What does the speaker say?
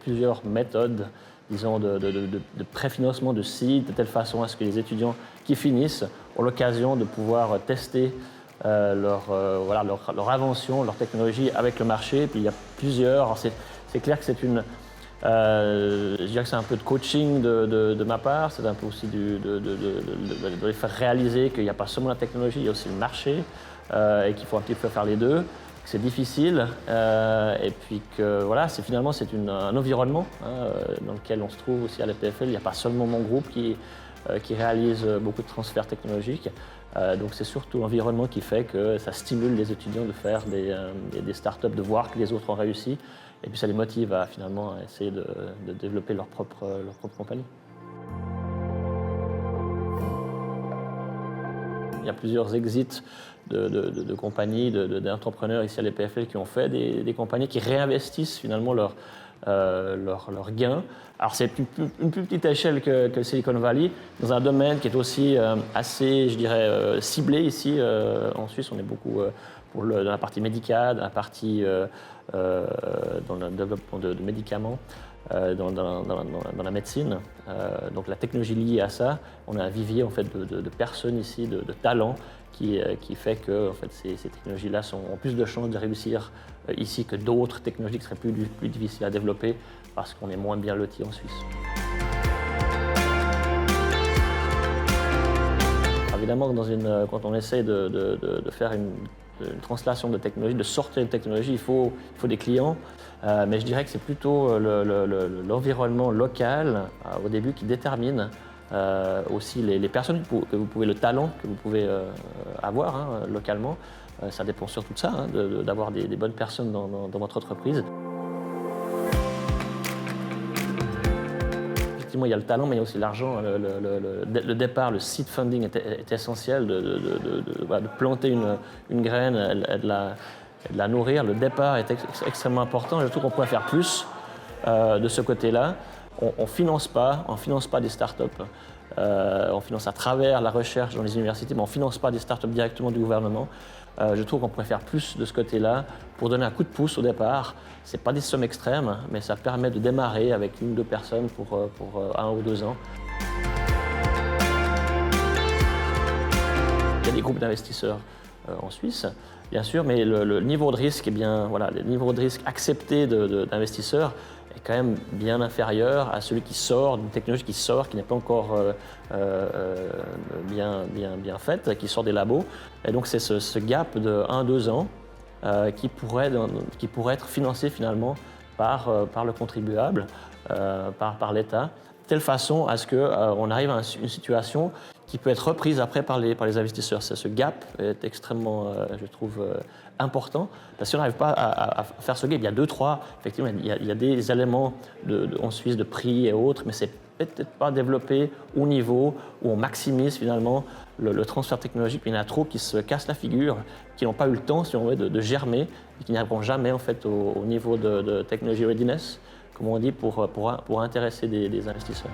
plusieurs méthodes, disons, de préfinancement de sites, de telle façon à ce que les étudiants qui finissent ont l'occasion de pouvoir tester leur invention, leur technologie avec le marché. Puis il y a plusieurs. Alors c'est clair que je dirais que c'est un peu de coaching de ma part, c'est un peu aussi de les faire réaliser qu'il n'y a pas seulement la technologie, il y a aussi le marché et qu'il faut un petit peu faire les deux. C'est difficile et puis que voilà, finalement c'est un environnement dans lequel on se trouve aussi à l'EPFL. Il n'y a pas seulement mon groupe qui réalise beaucoup de transferts technologiques. Donc c'est surtout l'environnement qui fait que ça stimule les étudiants de faire des startups, de voir que les autres ont réussi. Et puis ça les motive à finalement essayer de développer leur propre compagnie. Il y a plusieurs exits de compagnies, d'entrepreneurs ici à l'EPFL qui ont fait des compagnies qui réinvestissent finalement leurs gains. Alors c'est une plus petite échelle que Silicon Valley, dans un domaine qui est aussi assez, je dirais, ciblé ici. En Suisse, on est beaucoup dans la partie médicale, dans la partie dans le développement de médicaments, dans la médecine. Donc la technologie liée à ça, on a un vivier en fait, de personnes ici, de talents, qui fait que en fait, ces technologies-là ont plus de chances de réussir ici que d'autres technologies qui seraient plus difficiles à développer parce qu'on est moins bien lotis en Suisse. Évidemment, quand on essaie de faire une translation de technologie, de sortir une technologie, il faut des clients. Mais je dirais que c'est plutôt l'environnement local au début qui détermine aussi les personnes que vous pouvez, le talent que vous pouvez avoir localement. Ça dépend surtout de ça, d'avoir des bonnes personnes dans votre entreprise. Effectivement, il y a le talent, mais il y a aussi l'argent. Le départ, le seed funding est essentiel, de planter une graine et de la nourrir. Le départ est extrêmement important. Je trouve qu'on pourrait faire plus de ce côté-là. On ne finance pas des startups. On finance à travers la recherche dans les universités, mais on ne finance pas des startups directement du gouvernement. Je trouve qu'on pourrait faire plus de ce côté-là pour donner un coup de pouce au départ. Ce n'est pas des sommes extrêmes, mais ça permet de démarrer avec 1 ou 2 personnes pour 1 ou 2 ans. Il y a des groupes d'investisseurs en Suisse, bien sûr, mais le niveau de risque, le niveau de risque accepté d'investisseurs est quand même bien inférieur à celui qui sort d'une technologie qui n'est pas encore bien faite, qui sort des labos. Et donc c'est ce gap de 1-2 ans qui pourrait être financé finalement par le contribuable, par l'État, de telle façon à ce qu'on arrive à une situation qui peut être reprise après par les investisseurs. Ce gap est extrêmement, je trouve, important. Parce que si on n'arrive pas à faire ce gap, il y a 2-3, effectivement, il y a des éléments en Suisse de prix et autres, mais c'est peut-être pas développé au niveau où on maximise finalement le transfert technologique. Il y en a trop qui se cassent la figure, qui n'ont pas eu le temps, si on veut, de germer et qui n'arriveront jamais en fait, au niveau de technology readiness, comme on dit, pour intéresser des investisseurs.